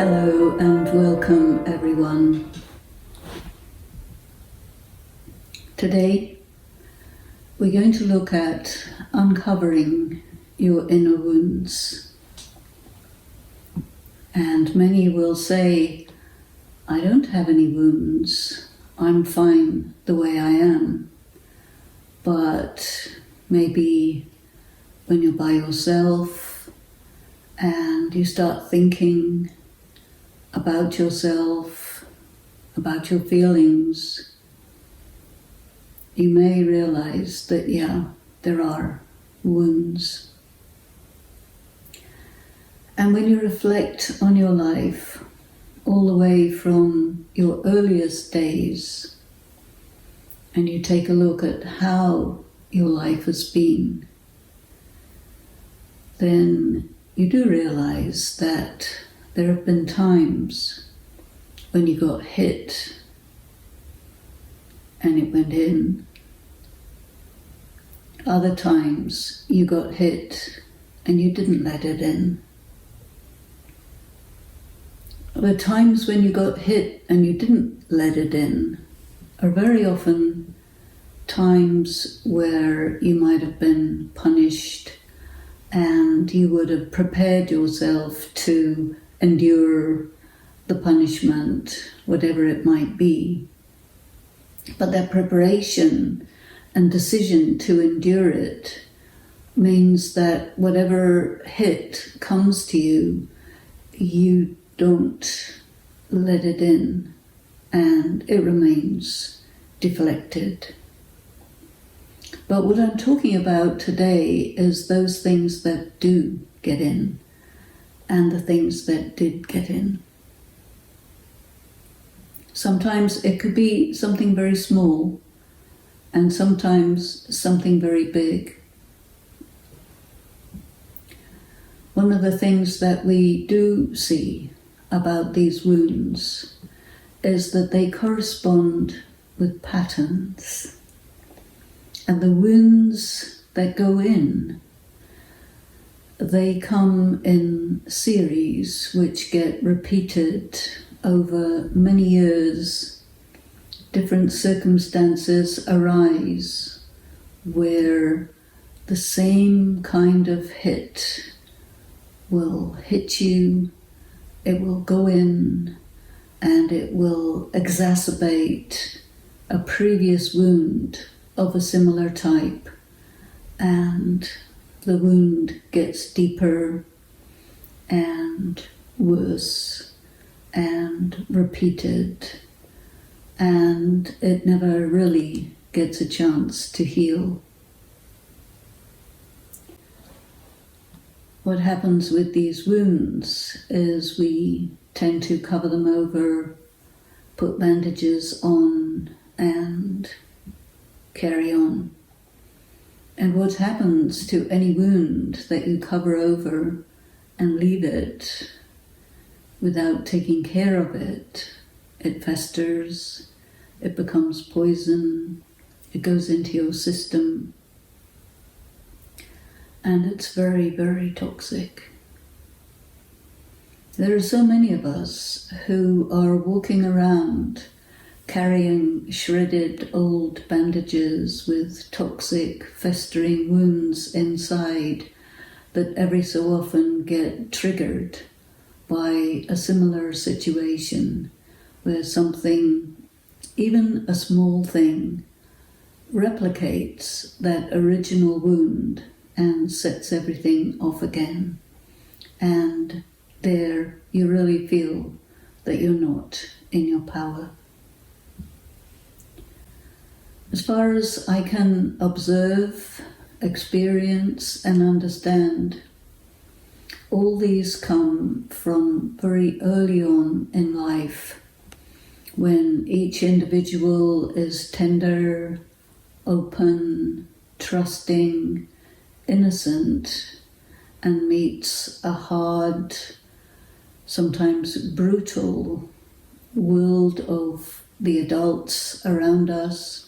Hello and welcome everyone. Today we're going to look at uncovering your inner wounds. And many will say, I don't have any wounds, I'm fine the way I am. But maybe when you're by yourself and you start thinking about yourself, about your feelings, you may realize that, there are wounds. And when you reflect on your life, all the way from your earliest days, and you take a look at how your life has been, then you do realize that there have been times when you got hit and it went in. Other times you got hit and you didn't let it in. The times when you got hit and you didn't let it in are very often times where you might have been punished and you would have prepared yourself to endure the punishment, whatever it might be. But that preparation and decision to endure it means that whatever hit comes to you, you don't let it in and it remains deflected. But what I'm talking about today is those things that do get in and the things that did get in. Sometimes it could be something very small and sometimes something very big. One of the things that we do see about these wounds is that they correspond with patterns. And the wounds that go in, they come in series which get repeated over many years. Different circumstances arise where the same kind of hit will hit you, it will go in, and it will exacerbate a previous wound of a similar type, and the wound gets deeper and worse and repeated, and it never really gets a chance to heal. What happens with these wounds is we tend to cover them over, put bandages on, and carry on. And what happens to any wound that you cover over and leave it without taking care of it, it festers, it becomes poison, it goes into your system, and it's very, very toxic. There are so many of us who are walking around carrying shredded old bandages with toxic, festering wounds inside that every so often get triggered by a similar situation where something, even a small thing, replicates that original wound and sets everything off again. And there you really feel that you're not in your power. As far as I can observe, experience and understand, all these come from very early on in life, when each individual is tender, open, trusting, innocent, and meets a hard, sometimes brutal world of the adults around us.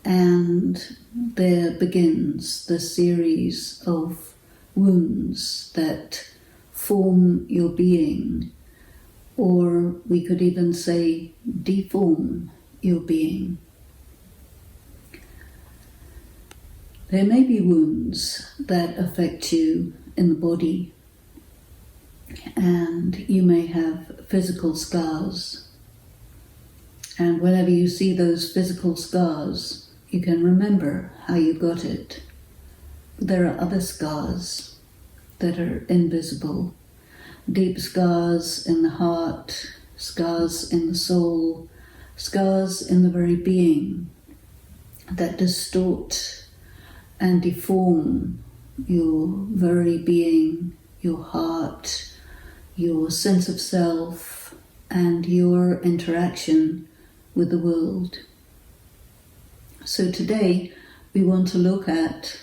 And there begins the series of wounds that form your being, or we could even say deform your being. There may be wounds that affect you in the body, and you may have physical scars. And whenever you see those physical scars, you can remember how you got it. There are other scars that are invisible. Deep scars in the heart, scars in the soul, scars in the very being that distort and deform your very being, your heart, your sense of self, and your interaction with the world. So today we want to look at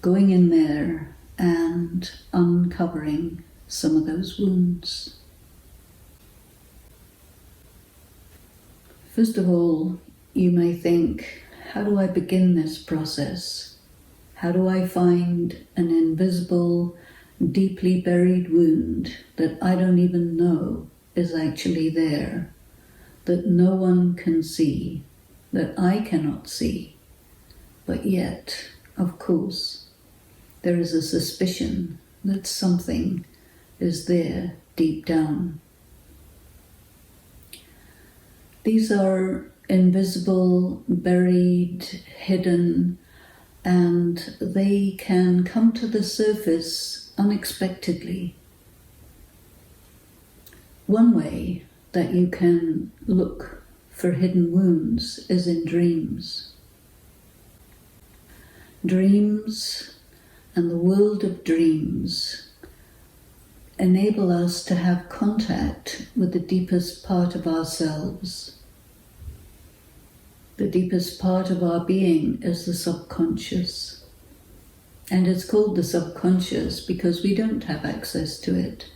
going in there and uncovering some of those wounds. First of all, you may think, how do I begin this process? How do I find an invisible, deeply buried wound that I don't even know is actually there, that no one can see, that I cannot see? But yet, of course, there is a suspicion that something is there deep down. These are invisible, buried, hidden, and they can come to the surface unexpectedly. One way that you can look for hidden wounds is in dreams. Dreams and the world of dreams enable us to have contact with the deepest part of ourselves. The deepest part of our being is the subconscious. And it's called the subconscious because we don't have access to it.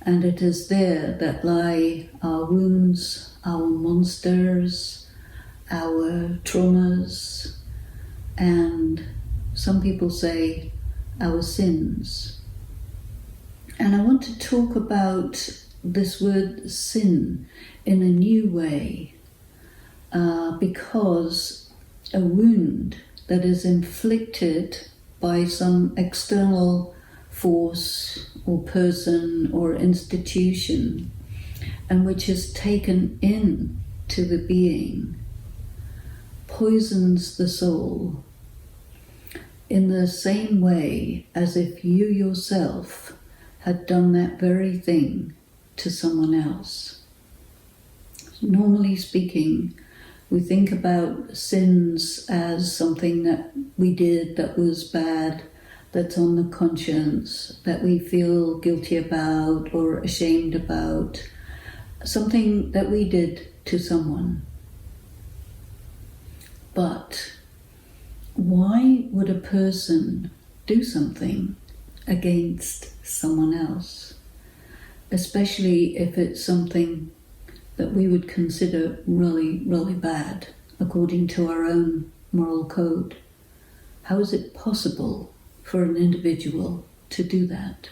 And it is there that lie our wounds, our monsters, our traumas, and some people say our sins. And I want to talk about this word sin in a new way, because a wound that is inflicted by some external force or person or institution, and which is taken in to the being, poisons the soul in the same way as if you yourself had done that very thing to someone else. Normally speaking, we think about sins as something that we did that was bad, that's on the conscience, that we feel guilty about or ashamed about, something that we did to someone. But why would a person do something against someone else, especially if it's something that we would consider really, really bad according to our own moral code? How is it possible for an individual to do that?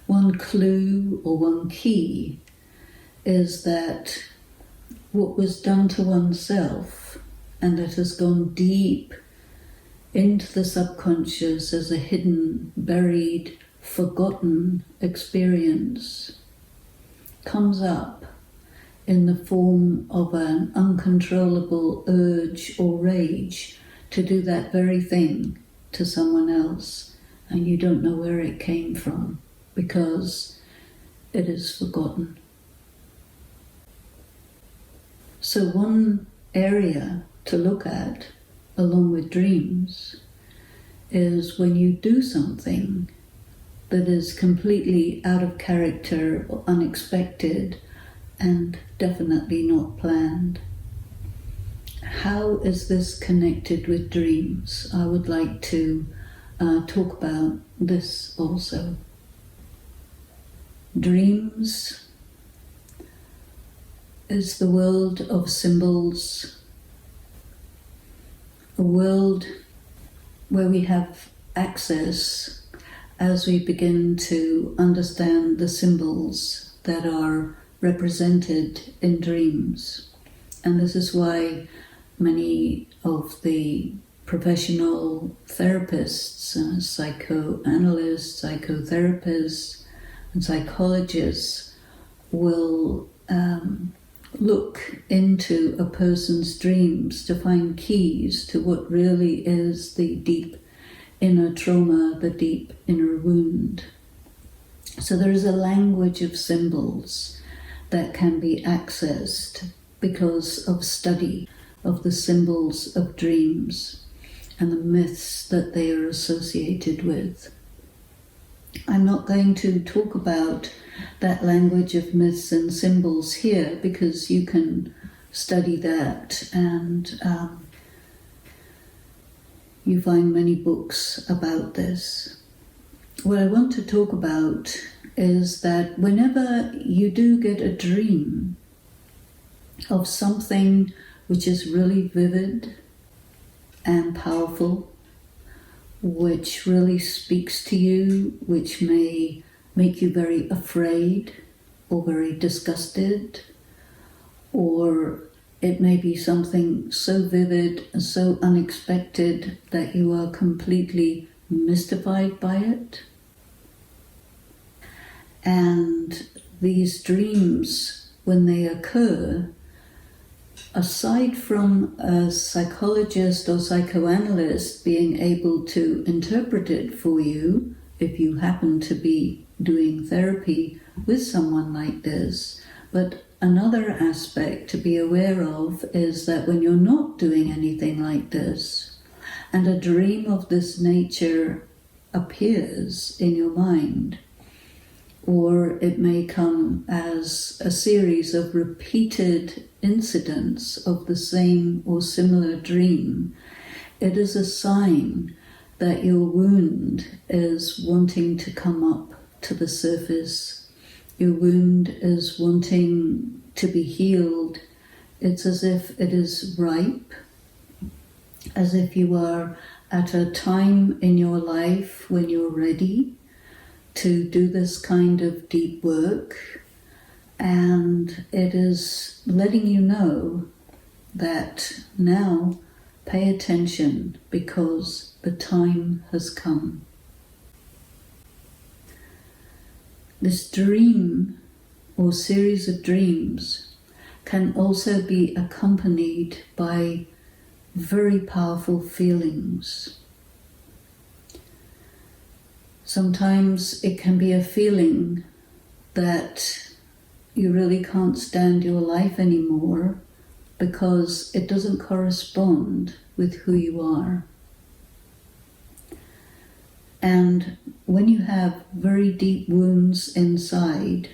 One clue or one key is that what was done to oneself and that has gone deep into the subconscious as a hidden, buried, forgotten experience comes up in the form of an uncontrollable urge or rage to do that very thing to someone else, and you don't know where it came from because it is forgotten. So one area to look at, along with dreams, is when you do something that is completely out of character or unexpected and definitely not planned. How is this connected with dreams? I would like to talk about this also. Dreams is the world of symbols, a world where we have access as we begin to understand the symbols that are represented in dreams. And this is why many of the professional therapists, psychoanalysts, psychotherapists, and psychologists will look into a person's dreams to find keys to what really is the deep inner trauma, the deep inner wound. So there is a language of symbols that can be accessed because of study of the symbols of dreams and the myths that they are associated with. I'm not going to talk about that language of myths and symbols here because you can study that, and you find many books about this. What I want to talk about is that whenever you do get a dream of something which is really vivid and powerful, which really speaks to you, which may make you very afraid or very disgusted, or it may be something so vivid and so unexpected that you are completely mystified by it. And these dreams, when they occur, aside from a psychologist or psychoanalyst being able to interpret it for you, if you happen to be doing therapy with someone like this, but another aspect to be aware of is that when you're not doing anything like this, and a dream of this nature appears in your mind, or it may come as a series of repeated incidents of the same or similar dream, it is a sign that your wound is wanting to come up to the surface. Your wound is wanting to be healed. It's as if it is ripe, as if you are at a time in your life when you're ready to do this kind of deep work, and it is letting you know that now pay attention because the time has come. This dream or series of dreams can also be accompanied by very powerful feelings. Sometimes it can be a feeling that you really can't stand your life anymore because it doesn't correspond with who you are. And when you have very deep wounds inside,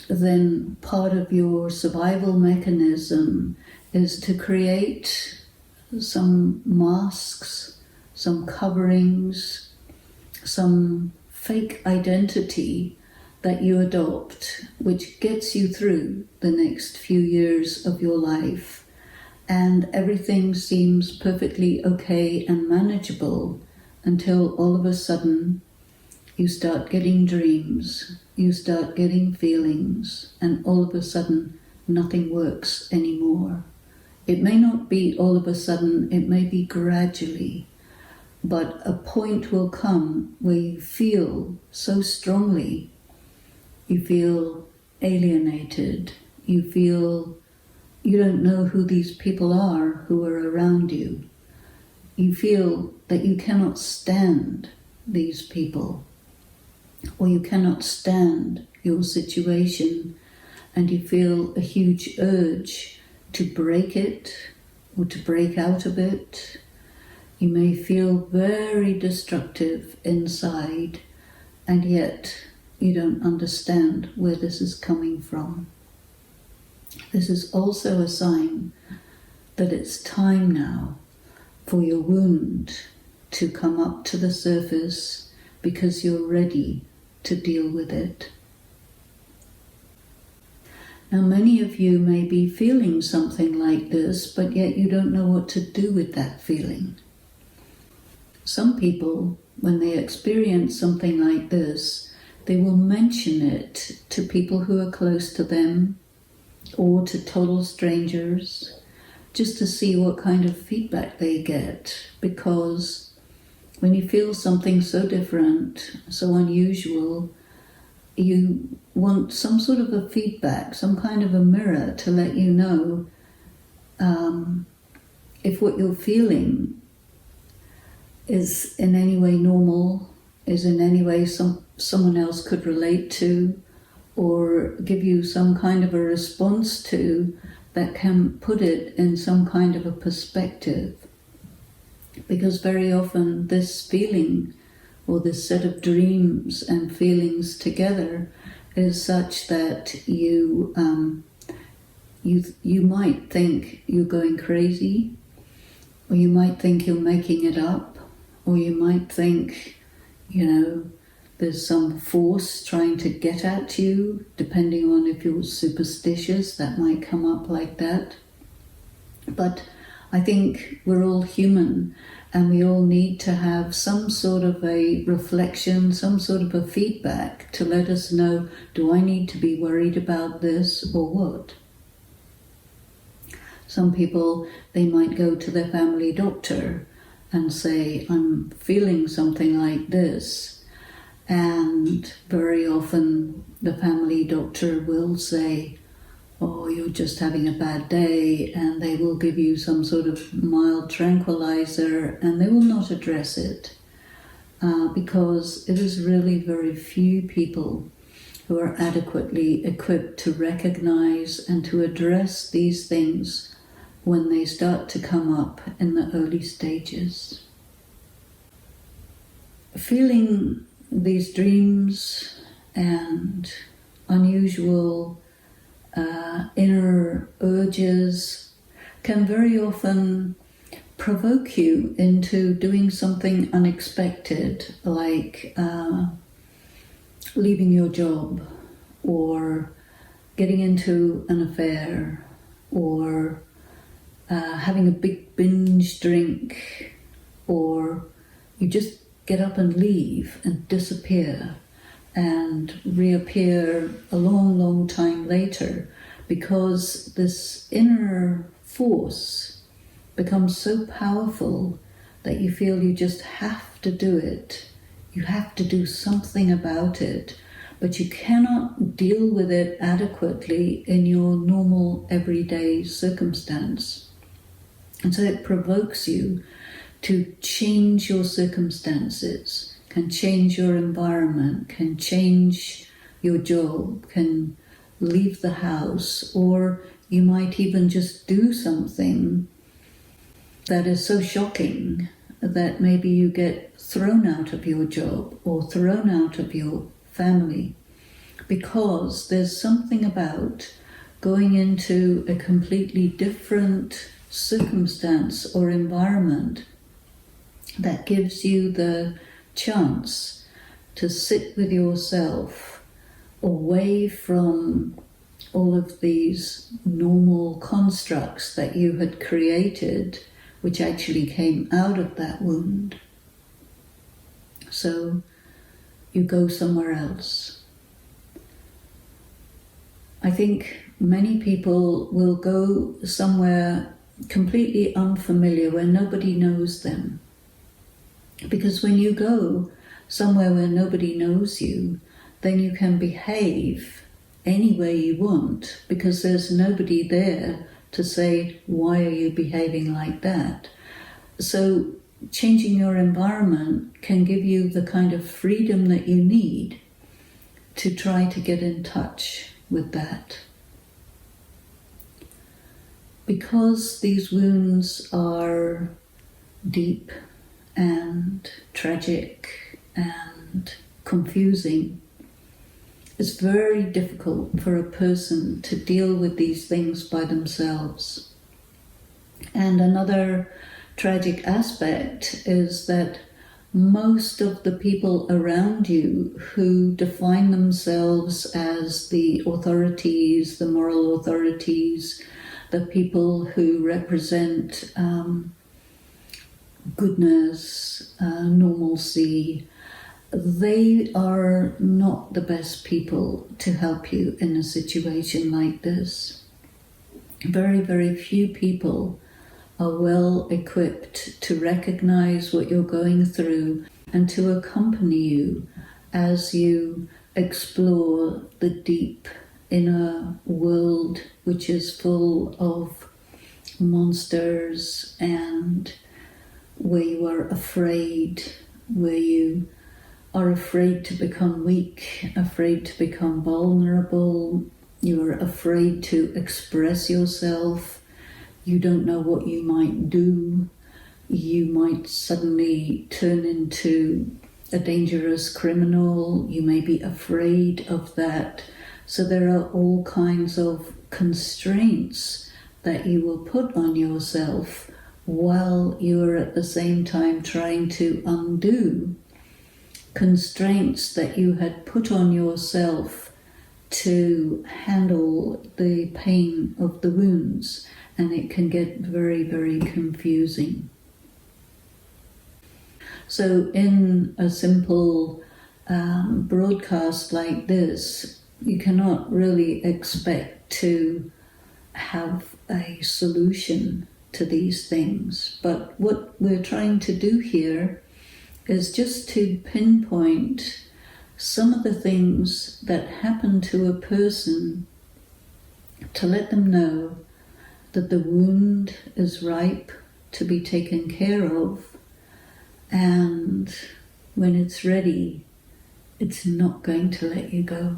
then part of your survival mechanism is to create some masks, some coverings, some fake identity that you adopt, which gets you through the next few years of your life, and everything seems perfectly okay and manageable until all of a sudden you start getting dreams, you start getting feelings, and all of a sudden nothing works anymore. It may not be all of a sudden, it may be gradually, but a point will come where you feel so strongly, you feel alienated, you feel you don't know who these people are who are around you. You feel that you cannot stand these people, or you cannot stand your situation, and you feel a huge urge to break it or to break out of it. You may feel very destructive inside, and yet you don't understand where this is coming from. This is also a sign that it's time now for your wound to come up to the surface because you're ready to deal with it. Now, many of you may be feeling something like this, but yet you don't know what to do with that feeling. Some people when they experience something like this, they will mention it to people who are close to them or to total strangers, just to see what kind of feedback they get. Because when you feel something so different, so unusual, you want some sort of a feedback, some kind of a mirror to let you know if what you're feeling is in any way normal, is in any way someone else could relate to, or give you some kind of a response to that can put it in some kind of a perspective. Because very often this feeling or this set of dreams and feelings together is such that you might think you're going crazy, or you might think you're making it up, or you might think, there's some force trying to get at you, depending on if you're superstitious, that might come up like that. But I think we're all human, and we all need to have some sort of a reflection, some sort of a feedback to let us know, do I need to be worried about this or what? Some people, they might go to their family doctor and say, I'm feeling something like this. And very often the family doctor will say, oh, you're just having a bad day, and they will give you some sort of mild tranquilizer, and they will not address it because it is really very few people who are adequately equipped to recognize and to address these things when they start to come up in the early stages. Feeling these dreams and unusual inner urges can very often provoke you into doing something unexpected, like leaving your job, or getting into an affair, or having a big binge drink, or you just get up and leave and disappear and reappear a long, long time later, because this inner force becomes so powerful that you feel you just have to do it. You have to do something about it, but you cannot deal with it adequately in your normal everyday circumstance. And so it provokes you to change your circumstances, can change your environment, can change your job, can leave the house, or you might even just do something that is so shocking that maybe you get thrown out of your job or thrown out of your family, because there's something about going into a completely different circumstance or environment that gives you the chance to sit with yourself away from all of these normal constructs that you had created, which actually came out of that wound. So you go somewhere else. I think many people will go somewhere completely unfamiliar where nobody knows them. Because when you go somewhere where nobody knows you, then you can behave any way you want, because there's nobody there to say, why are you behaving like that? So changing your environment can give you the kind of freedom that you need to try to get in touch with that. Because these wounds are deep and tragic and confusing, it's very difficult for a person to deal with these things by themselves. And another tragic aspect is that most of the people around you who define themselves as the authorities, the moral authorities, the people who represent goodness, normalcy, they are not the best people to help you in a situation like this. Very, very few people are well equipped to recognize what you're going through and to accompany you as you explore the deep inner world, which is full of monsters, and where you are afraid, where you are afraid to become weak, afraid to become vulnerable, you are afraid to express yourself, you don't know what you might do, you might suddenly turn into a dangerous criminal, you may be afraid of that. So there are all kinds of constraints that you will put on yourself while you are at the same time trying to undo constraints that you had put on yourself to handle the pain of the wounds, and it can get very, very confusing. So in a simple broadcast like this, you cannot really expect to have a solution to these things. But what we're trying to do here is just to pinpoint some of the things that happen to a person, to let them know that the wound is ripe to be taken care of, and when it's ready, it's not going to let you go.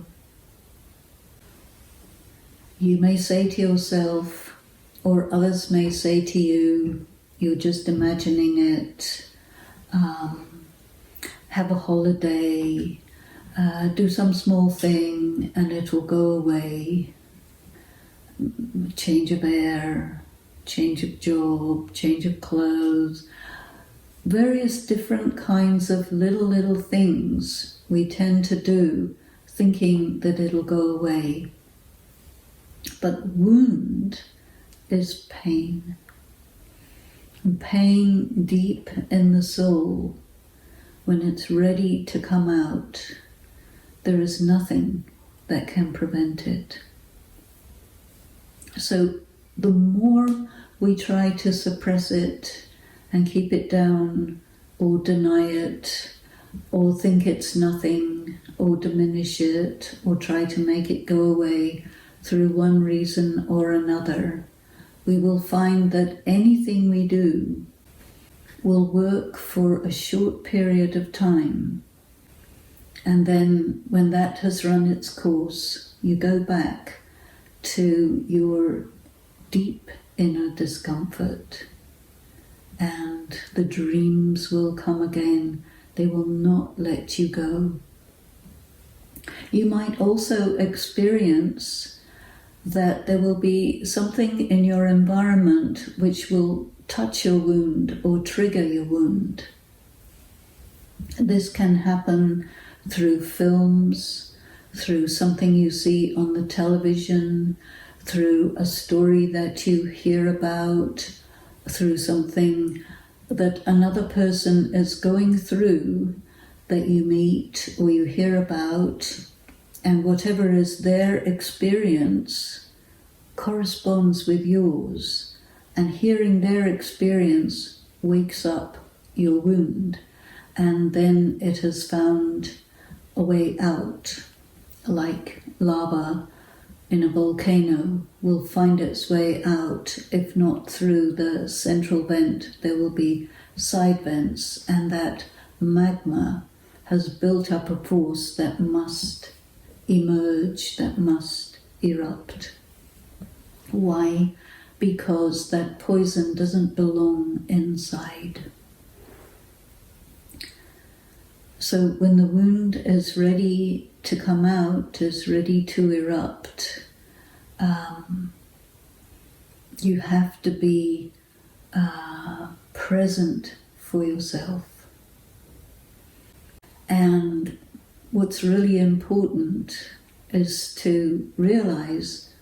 You may say to yourself, or others may say to you, you're just imagining it, have a holiday, do some small thing and it will go away. Change of air, change of job, change of clothes, various different kinds of little things we tend to do thinking that it'll go away. But wound is pain. And pain deep in the soul, when it's ready to come out, there is nothing that can prevent it. So the more we try to suppress it and keep it down, or deny it, or think it's nothing, or diminish it, or try to make it go away through one reason or another, we will find that anything we do will work for a short period of time. And then when that has run its course, you go back to your deep inner discomfort, and the dreams will come again. They will not let you go. You might also experience that there will be something in your environment which will touch your wound or trigger your wound. This can happen through films, through something you see on the television, through a story that you hear about, through something that another person is going through that you meet or you hear about, and whatever is their experience corresponds with yours, and hearing their experience wakes up your wound, and then it has found a way out, like lava in a volcano will find its way out. If not through the central vent, there will be side vents, and that magma has built up a force that must emerge, that must erupt. Why? Because that poison doesn't belong inside. So when the wound is ready to come out, is ready to erupt, you have to be present for yourself. And what's really important is to realize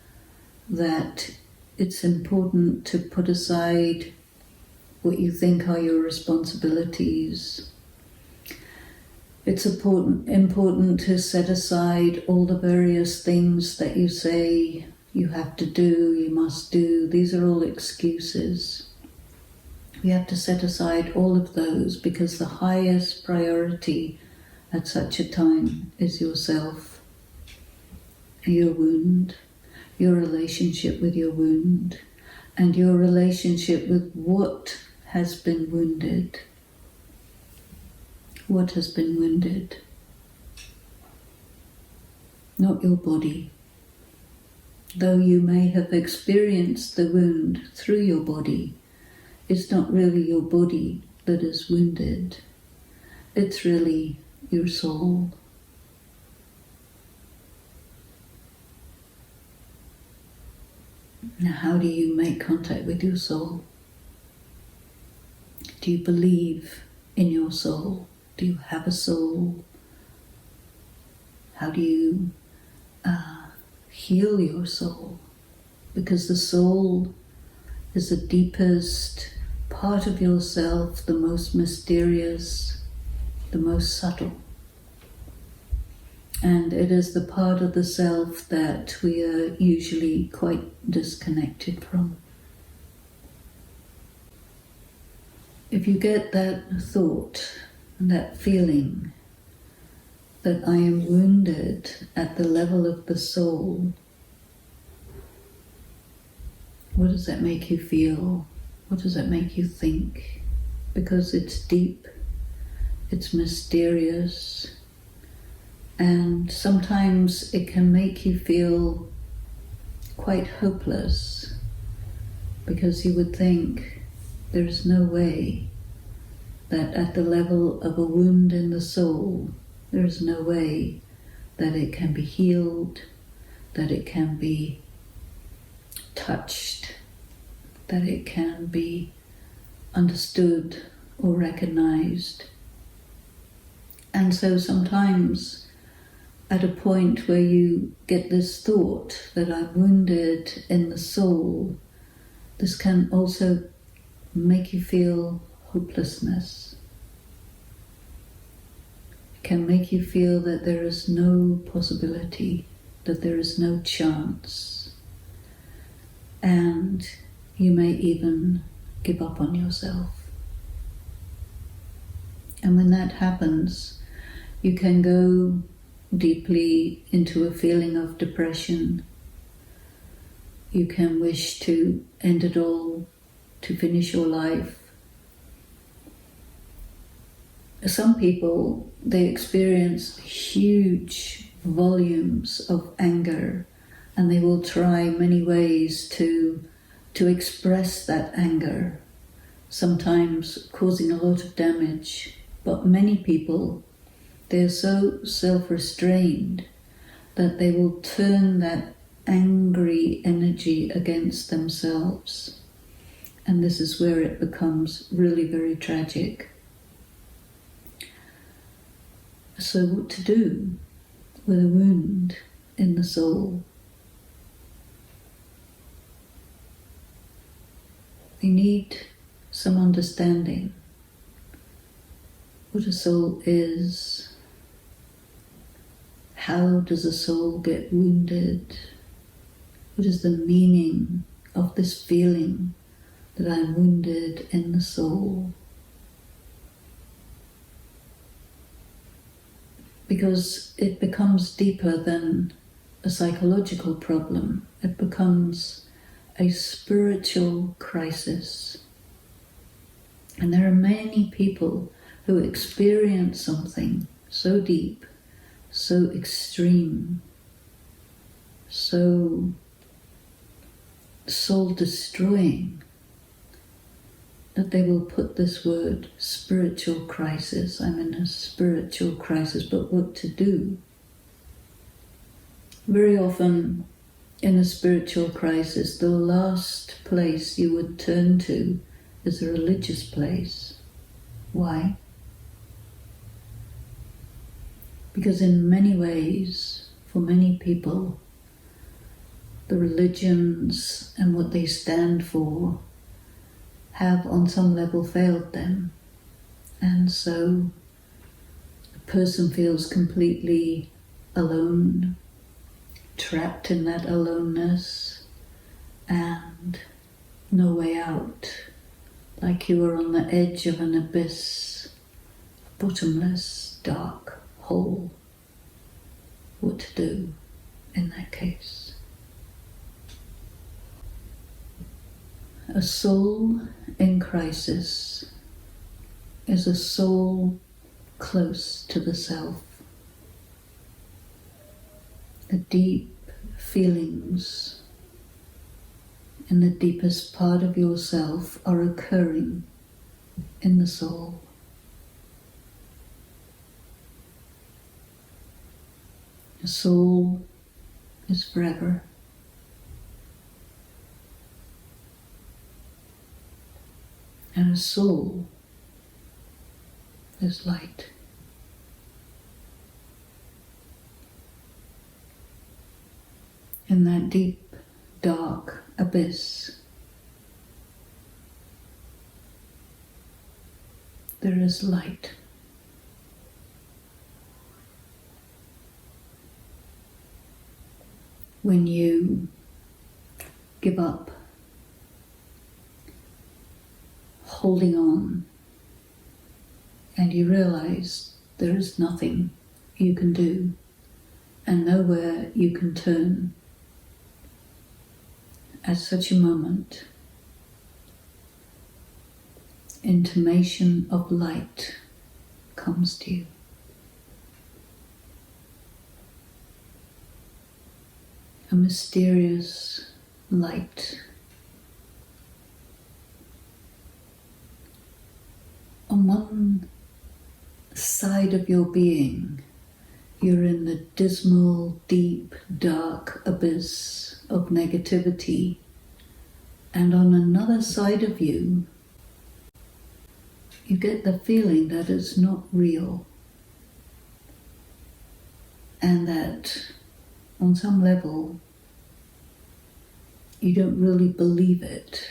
that it's important to put aside what you think are your responsibilities. It's important to set aside all the various things that you say you have to do, you must do. These are all excuses. We have to set aside all of those because the highest priority at such a time is yourself, your wound, your relationship with your wound, and your relationship with what has been wounded. What has been wounded? Not your body. Though you may have experienced the wound through your body, it's not really your body that is wounded. It's really your soul. Now, how do you make contact with your soul? Do you believe in your soul? Do you have a soul? How do you heal your soul? Because the soul is the deepest part of yourself, the most mysterious, the most subtle. And it is the part of the self that we are usually quite disconnected from. If you get that thought, that feeling that I am wounded at the level of the soul, what does that make you feel? What does that make you think? Because it's deep, it's mysterious, and sometimes it can make you feel quite hopeless, because you would think there's no way that at the level of a wound in the soul, there is no way that it can be healed, that it can be touched, that it can be understood or recognized. And so sometimes at a point where you get this thought that I'm wounded in the soul, this can also make you feel hopelessness. It can make you feel that there is no possibility, that there is no chance, and you may even give up on yourself. And when that happens, you can go deeply into a feeling of depression. You can wish to end it all, to finish your life. Some people, they experience huge volumes of anger, and they will try many ways to express that anger, sometimes causing a lot of damage. But many people, they're so self-restrained that they will turn that angry energy against themselves. And this is where it becomes really very tragic. So what to do with a wound in the soul? You need some understanding what a soul is. How does a soul get wounded? What is the meaning of this feeling that I'm wounded in the soul? Because it becomes deeper than a psychological problem. It becomes a spiritual crisis. And there are many people who experience something so deep, so extreme, so soul-destroying, that they will put this word, spiritual crisis. I'm in a spiritual crisis, but what to do? Very often in a spiritual crisis, the last place you would turn to is a religious place. Why? Because in many ways, for many people, the religions and what they stand for have on some level failed them. And so the person feels completely alone, trapped in that aloneness, and no way out, like you were on the edge of an abyss, a bottomless, dark hole. What to do in that case? A soul in crisis is a soul close to the self. The deep feelings in the deepest part of yourself are occurring in the soul. The soul is forever. And a soul is light. In that deep, dark abyss, there is light. When you give up holding on and you realize there is nothing you can do and nowhere you can turn, at such a moment, intimation of light comes to you. A mysterious light. On one side of your being, you're in the dismal, deep, dark abyss of negativity, and on another side of you, you get the feeling that it's not real, and that on some level, you don't really believe it.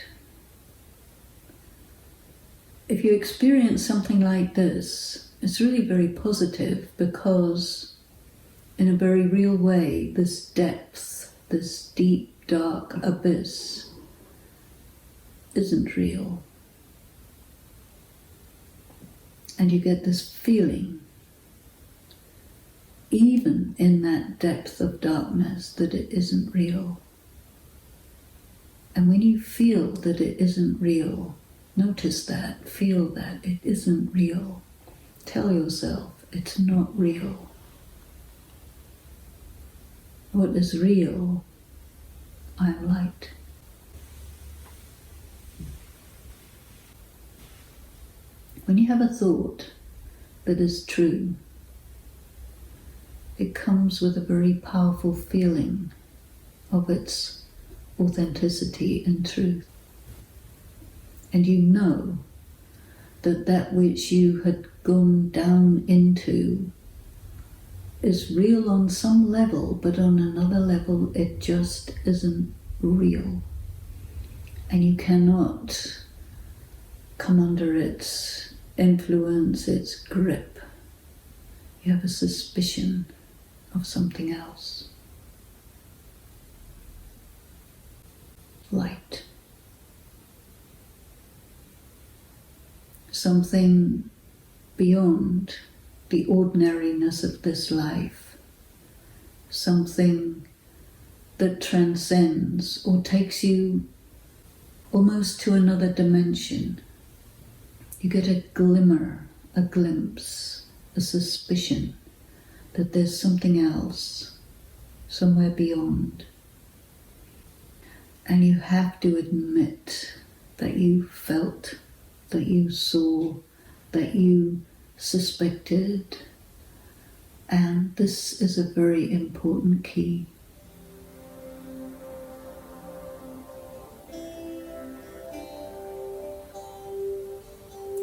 If you experience something like this, it's really very positive, because in a very real way, this depth, this deep, dark abyss isn't real. And you get this feeling, even in that depth of darkness, that it isn't real. And when you feel that it isn't real, notice that, feel that it isn't real. Tell yourself it's not real. What is real? I am light. When you have a thought that is true, it comes with a very powerful feeling of its authenticity and truth. And you know that that which you had gone down into is real on some level, but on another level it just isn't real. And you cannot come under its influence, its grip. You have a suspicion of something else. Light. Something beyond the ordinariness of this life. Something that transcends or takes you almost to another dimension. You get a glimmer, a glimpse, a suspicion that there's something else, somewhere beyond. And you have to admit that you felt, that you saw, that you suspected. And this is a very important key.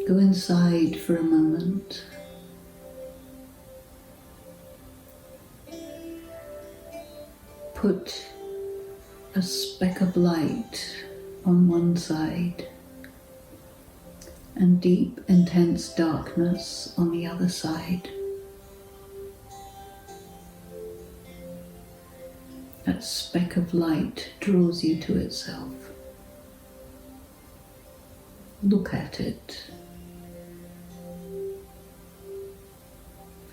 Go inside for a moment. Put a speck of light on one side and deep, intense darkness on the other side. That speck of light draws you to itself. Look at it.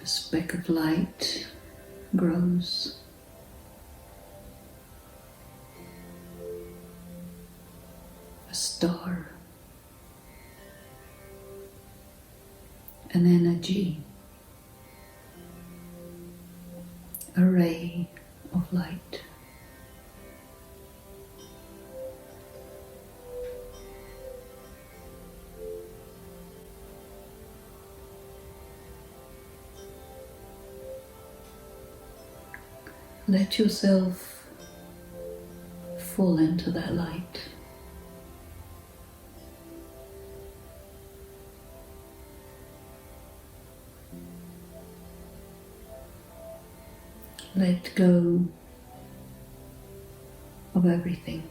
A speck of light grows. A star. An energy. A ray of light. Let yourself fall into that light. Let go of everything.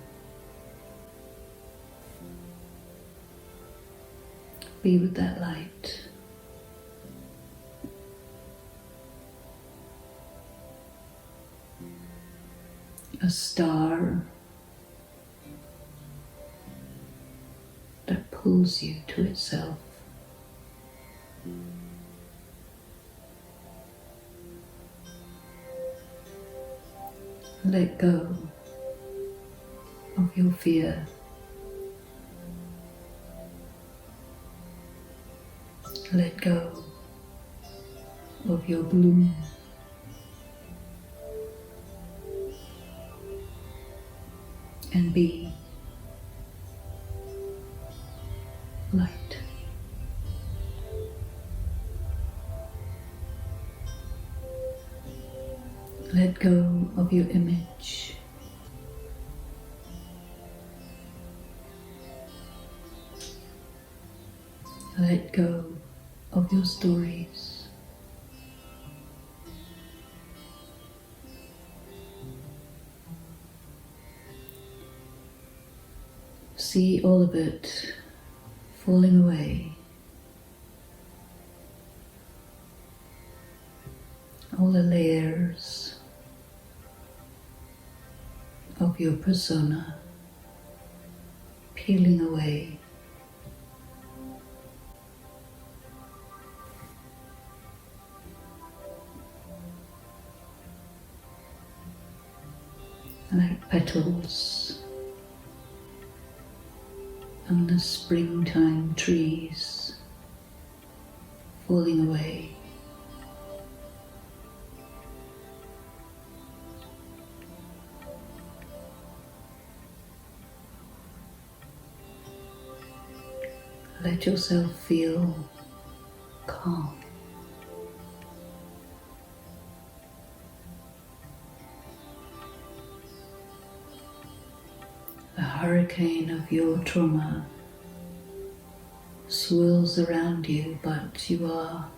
Be with that light. A star that pulls you to itself. Let go of your fear. Let go of your gloom. And be light. Let go of your image. Let go of your stories. See all of it falling away. All the layers of your persona peeling away. Like petals on the springtime trees falling away. Let yourself feel calm. The hurricane of your trauma swirls around you, but you are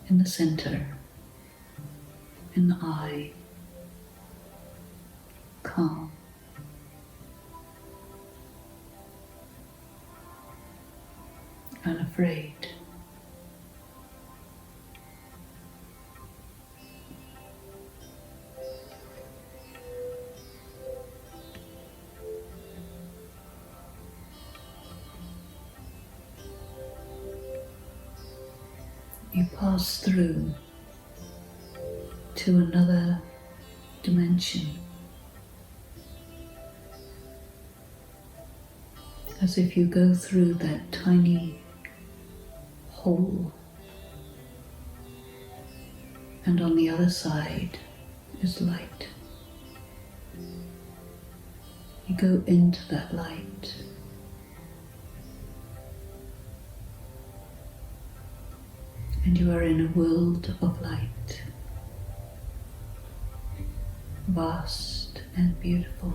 in the center, in the eye, calm. Unafraid. You pass through to another dimension, as if you go through that tiny hole, and on the other side is light. You go into that light. And you are in a world of light, vast and beautiful.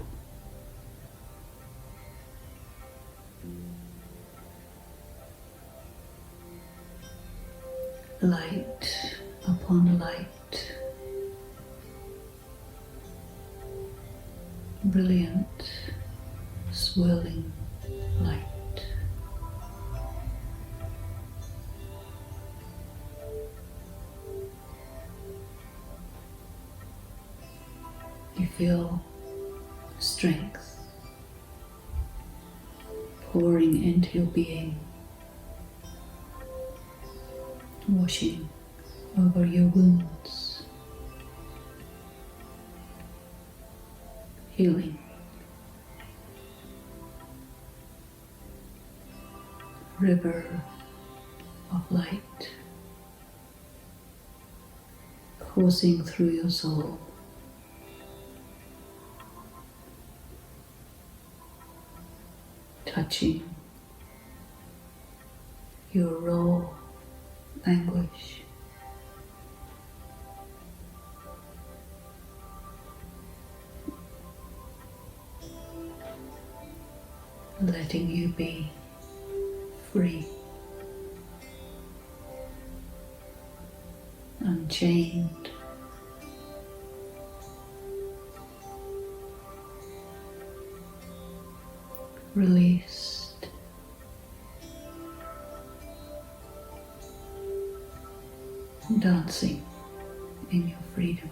Light upon light, brilliant, swirling light. You feel strength pouring into your being, washing over your wounds, healing. River of light coursing through your soul. Touching your raw anguish. Letting you be free, unchained, released, dancing in your freedom.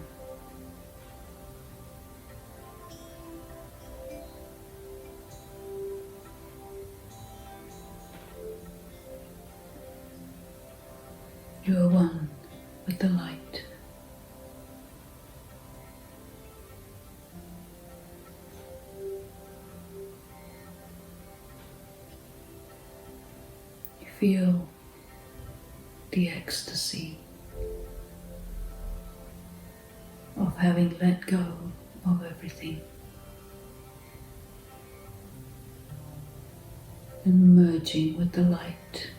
You are one with the light. You feel the ecstasy of having let go of everything and merging with the light.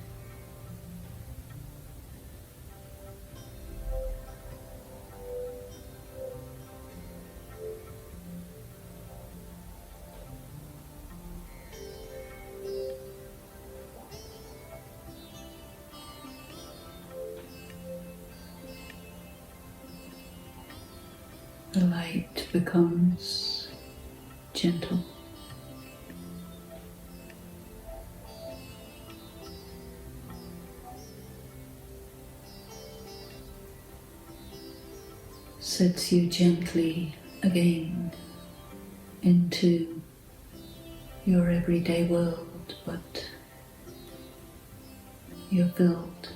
The light becomes gentle, sets you gently again into your everyday world, but you're filled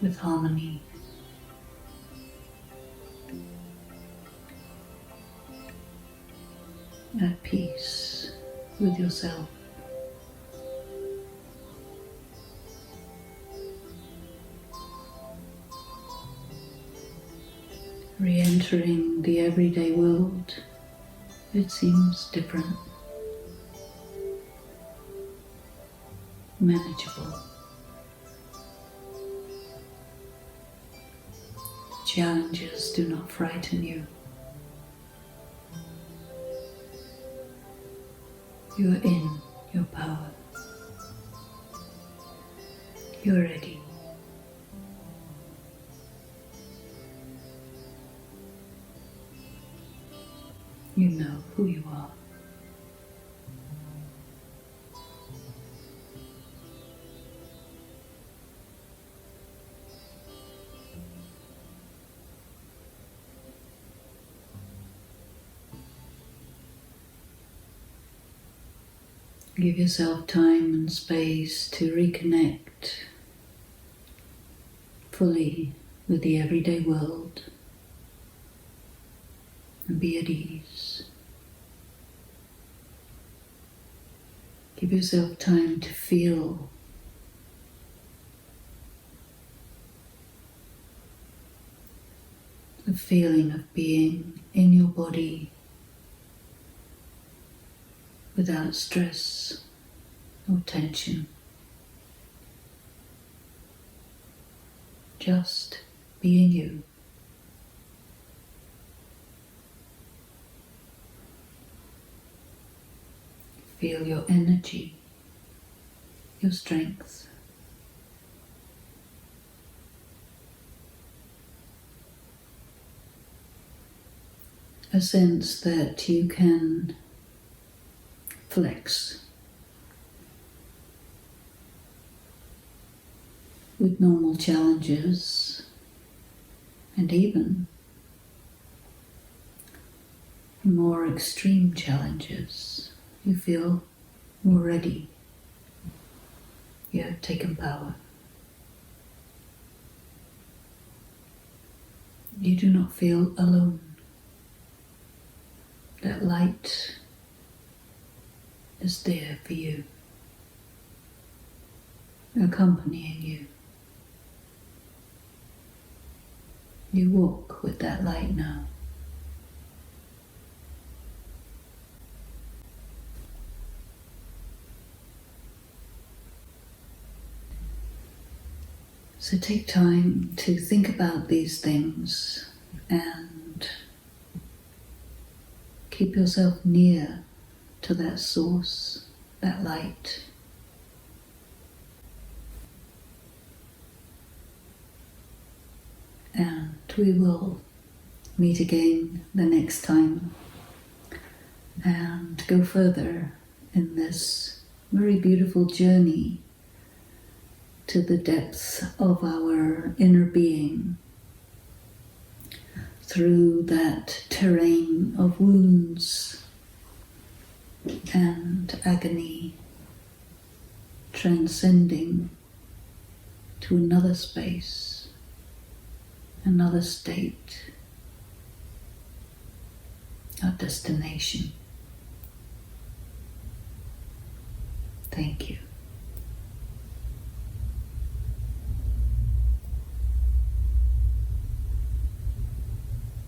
with harmony, at peace with yourself. Re-entering the everyday world, it seems different, manageable. Challenges do not frighten you. You are in your power. You're ready. You know who you are. Give yourself time and space to reconnect fully with the everyday world and be at ease. Give yourself time to feel the feeling of being in your body without stress or tension. Just being you. Feel your energy, your strength. A sense that you can flex with normal challenges and even more extreme challenges, you feel more ready. You have taken power. You do not feel alone. That light is there for you, accompanying you. You walk with that light now. So take time to think about these things and keep yourself near to that source, that light. And we will meet again the next time and go further in this very beautiful journey to the depths of our inner being, through that terrain of wounds and agony, transcending to another space, another state, our destination. Thank you.